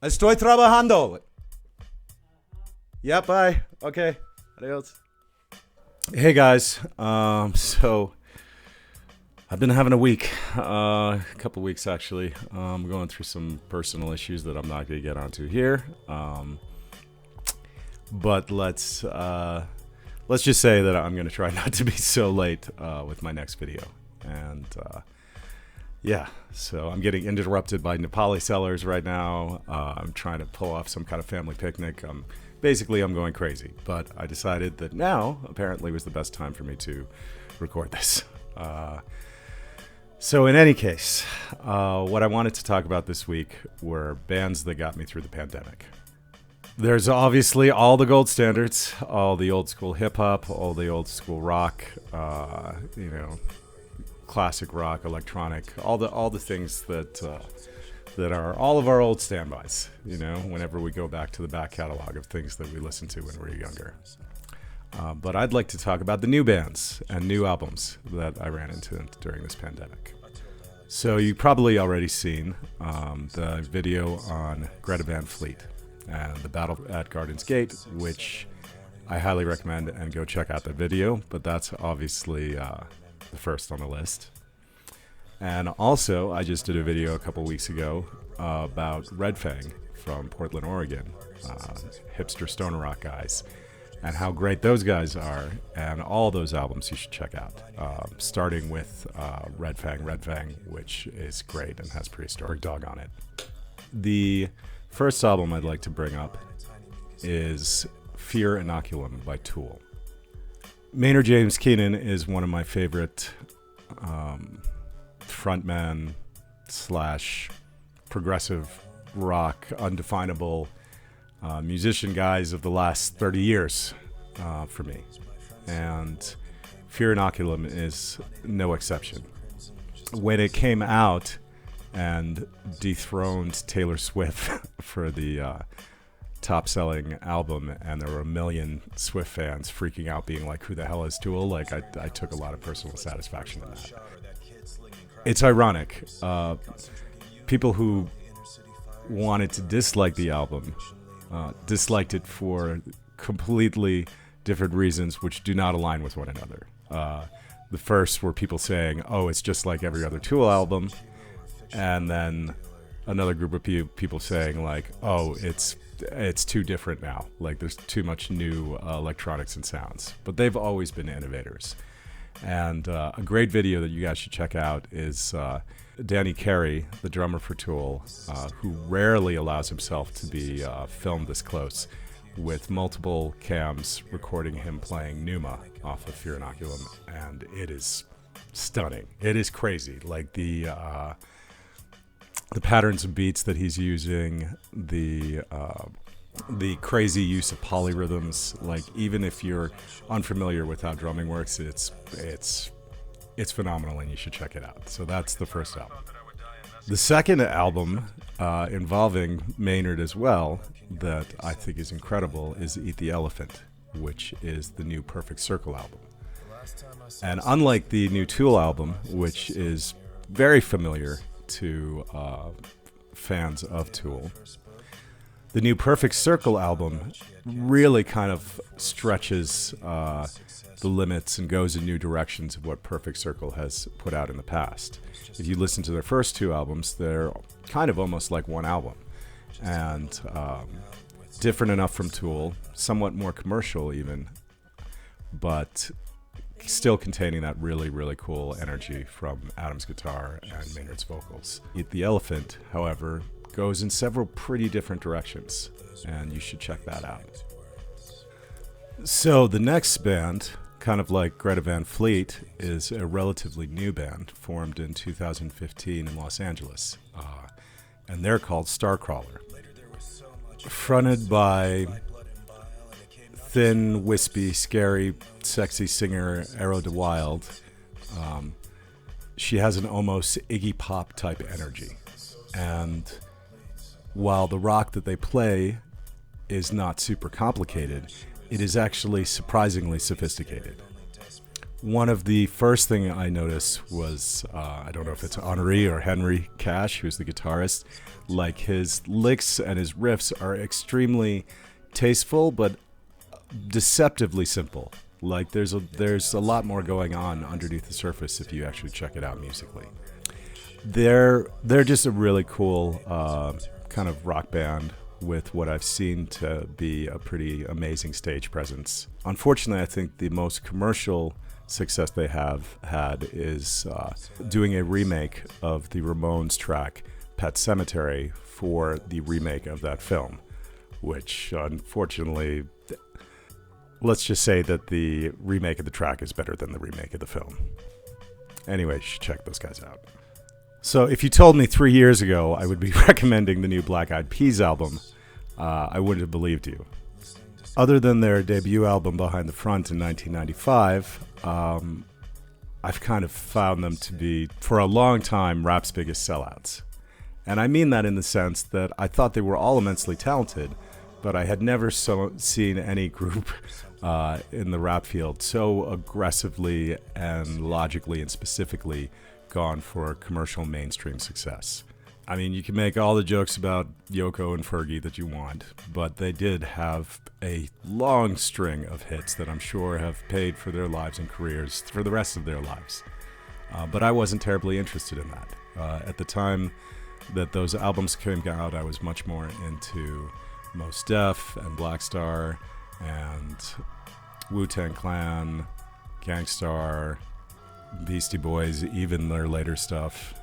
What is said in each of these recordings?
Estoy trabajando. Yeah, bye. Okay. Adios. Hey guys. So I've been having a week, a couple weeks actually. I'm going through some personal issues that I'm not going to get onto here. But let's just say that I'm going to try not to be so late with my next video. And yeah, so I'm getting interrupted by Nepali sellers right now. I'm trying to pull off some kind of family picnic. Basically, I'm going crazy. But I decided that now apparently was the best time for me to record this. So in any case, what I wanted to talk about this week were bands that got me through the pandemic. There's obviously all the gold standards, all the old school hip hop, all the old school rock, classic rock, electronic, all the things that are all of our old standbys, whenever we go back to the back catalog of things that we listened to when we were younger. But I'd like to talk about the new bands and new albums that I ran into during this pandemic. So you've probably already seen the video on Greta Van Fleet and the Battle at Garden's Gate, which I highly recommend, and go check out that video. But that's obviously the first on the list. And also, I just did a video a couple weeks ago about Red Fang from Portland, Oregon, hipster stoner rock guys, and how great those guys are, and all those albums you should check out, starting with Red Fang, which is great and has Prehistoric Dog on it. The first album I'd like to bring up is Fear Inoculum by Tool. Maynard James Keenan is one of my favorite frontman / progressive rock, undefinable musician guys of the last 30 years for me. And Fear Inoculum is no exception. When it came out and dethroned Taylor Swift for the top-selling album, and there were 1 million Swift fans freaking out, being like, who the hell is Tool? Like, I took a lot of personal satisfaction in that. It's ironic. People who wanted to dislike the album disliked it for completely different reasons, which do not align with one another. The first were people saying, oh, it's just like every other Tool album. And then another group of people saying, like, oh, it's too different now. Like, there's too much new electronics and sounds. But they've always been innovators. And a great video that you guys should check out is Danny Carey, the drummer for Tool, who rarely allows himself to be filmed this close, with multiple cams recording him playing Pneuma off of Fear Inoculum. And it is stunning. It is crazy. Like, the patterns of beats that he's using, the crazy use of polyrhythms. Like, even if you're unfamiliar with how drumming works, it's phenomenal, and you should check it out. So that's the first album. The second album, involving Maynard as well, that I think is incredible, is Eat the Elephant, which is the new Perfect Circle album. And unlike the new Tool album, which is very familiar to fans of Tool, the new Perfect Circle album really kind of stretches the limits and goes in new directions of what Perfect Circle has put out in the past. If you listen to their first two albums, they're kind of almost like one album, and different enough from Tool, somewhat more commercial even, but still containing that really, really cool energy from Adam's guitar and Maynard's vocals. Eat the Elephant, however, goes in several pretty different directions, and you should check that out. So the next band, kind of like Greta Van Fleet, is a relatively new band formed in 2015 in Los Angeles, and they're called Starcrawler. Fronted by thin, wispy, scary, sexy singer Arrow DeWild. She has an almost Iggy Pop type energy, and while the rock that they play is not super complicated, it is actually surprisingly sophisticated. One of the first thing I noticed was, I don't know if it's Henri or Henry Cash, who's the guitarist, like his licks and his riffs are extremely tasteful, but deceptively simple. Like there's a lot more going on underneath the surface if you actually check it out musically. They're just a really cool kind of rock band with what I've seen to be a pretty amazing stage presence. Unfortunately, I think the most commercial success they have had is doing a remake of the Ramones track Pet Sematary for the remake of that film, which unfortunately, let's just say that the remake of the track is better than the remake of the film. Anyway, you should check those guys out. So if you told me 3 years ago I would be recommending the new Black Eyed Peas album, I wouldn't have believed you. Other than their debut album Behind the Front in 1995, I've kind of found them to be, for a long time, rap's biggest sellouts. And I mean that in the sense that I thought they were all immensely talented, but I had never seen any group in the rap field so aggressively and logically and specifically gone for commercial mainstream success. I mean, you can make all the jokes about Yoko and Fergie that you want, but they did have a long string of hits that I'm sure have paid for their lives and careers for the rest of their lives. But I wasn't terribly interested in that. At the time that those albums came out, I was much more into Mos Def and Black Star and Wu-Tang Clan, Gang Starr, Beastie Boys, even their later stuff.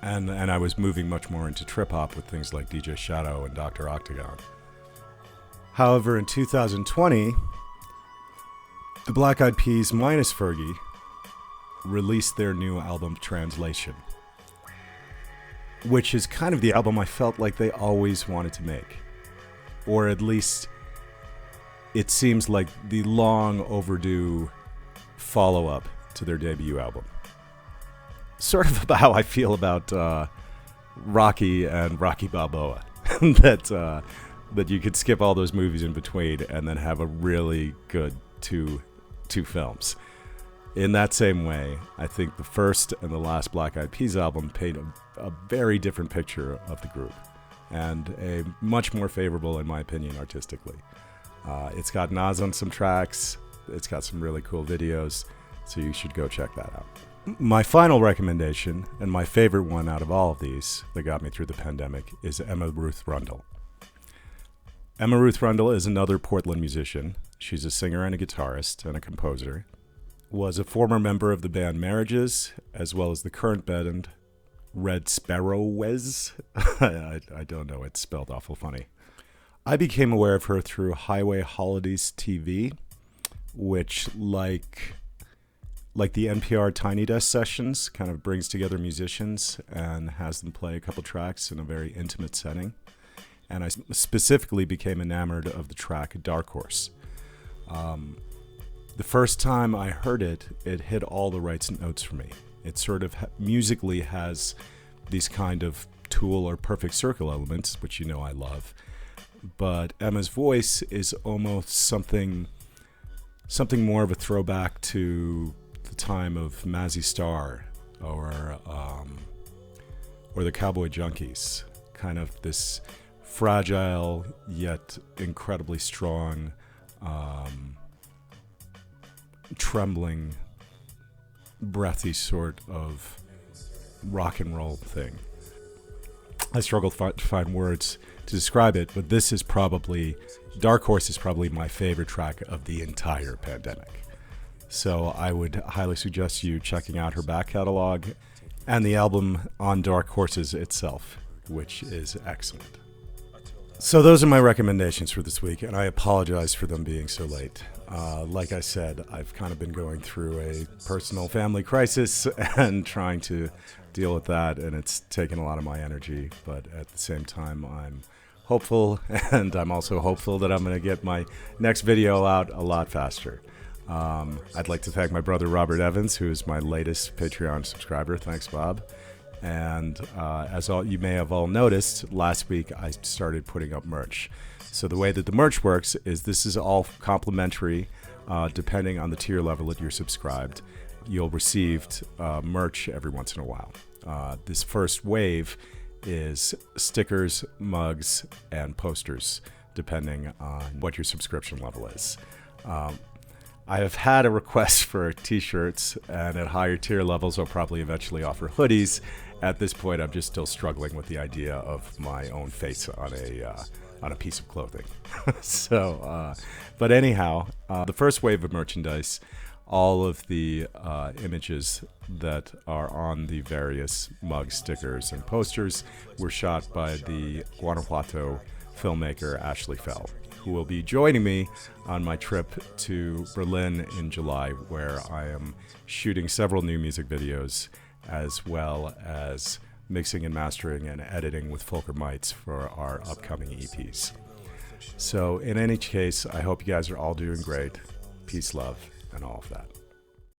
And I was moving much more into trip-hop with things like DJ Shadow and Dr. Octagon. However, in 2020, the Black Eyed Peas minus Fergie released their new album Translation, which is kind of the album I felt like they always wanted to make. Or at least it seems like the long overdue follow-up to their debut album. Sort of about how I feel about Rocky and Rocky Balboa. that you could skip all those movies in between and then have a really good two films. In that same way, I think the first and the last Black Eyed Peas album paint a very different picture of the group, and a much more favorable, in my opinion, artistically. It's got Nas on some tracks, it's got some really cool videos, so you should go check that out. My final recommendation, and my favorite one out of all of these that got me through the pandemic, is Emma Ruth Rundle. Emma Ruth Rundle is another Portland musician. She's a singer and a guitarist and a composer. Was a former member of the band Marriages, as well as the current band Red Sparrows. I don't know, it's spelled awful funny. I became aware of her through Highway Holidays TV, which, like the NPR Tiny Desk sessions, kind of brings together musicians and has them play a couple tracks in a very intimate setting. And I specifically became enamored of the track Dark Horse. The first time I heard it, it hit all the right notes for me. It sort of musically has these kind of Tool or Perfect Circle elements, which you know I love. But Emma's voice is almost something more of a throwback to the time of Mazzy Star or the Cowboy Junkies. Kind of this fragile yet incredibly strong, trembling, breathy sort of rock and roll thing. I struggle to find words to describe it, but Dark Horse is probably my favorite track of the entire pandemic. So I would highly suggest you checking out her back catalog and the album on Dark Horses itself, which is excellent. So those are my recommendations for this week, and I apologize for them being so late. Like I said, I've kind of been going through a personal family crisis and trying to deal with that, and it's taken a lot of my energy, but at the same time, I'm hopeful, and I'm also hopeful that I'm going to get my next video out a lot faster. I'd like to thank my brother Robert Evans, who is my latest Patreon subscriber. Thanks, Bob. And as you may have all noticed, last week I started putting up merch. So the way that the merch works is this is all complimentary depending on the tier level that you're subscribed, you'll receive merch every once in a while. This first wave is stickers, mugs, and posters, depending on what your subscription level is. I have had a request for t-shirts, and at higher tier levels, I'll probably eventually offer hoodies. At this point, I'm just still struggling with the idea of my own face on a piece of clothing. But anyhow, the first wave of merchandise, all of the images that are on the various mugs, stickers, and posters were shot by the Guanajuato filmmaker Ashley Fell, who will be joining me on my trip to Berlin in July, where I am shooting several new music videos, as well as mixing and mastering and editing with Volker Meitz for our upcoming EPs. So in any case, I hope you guys are all doing great. Peace, love, and all of that.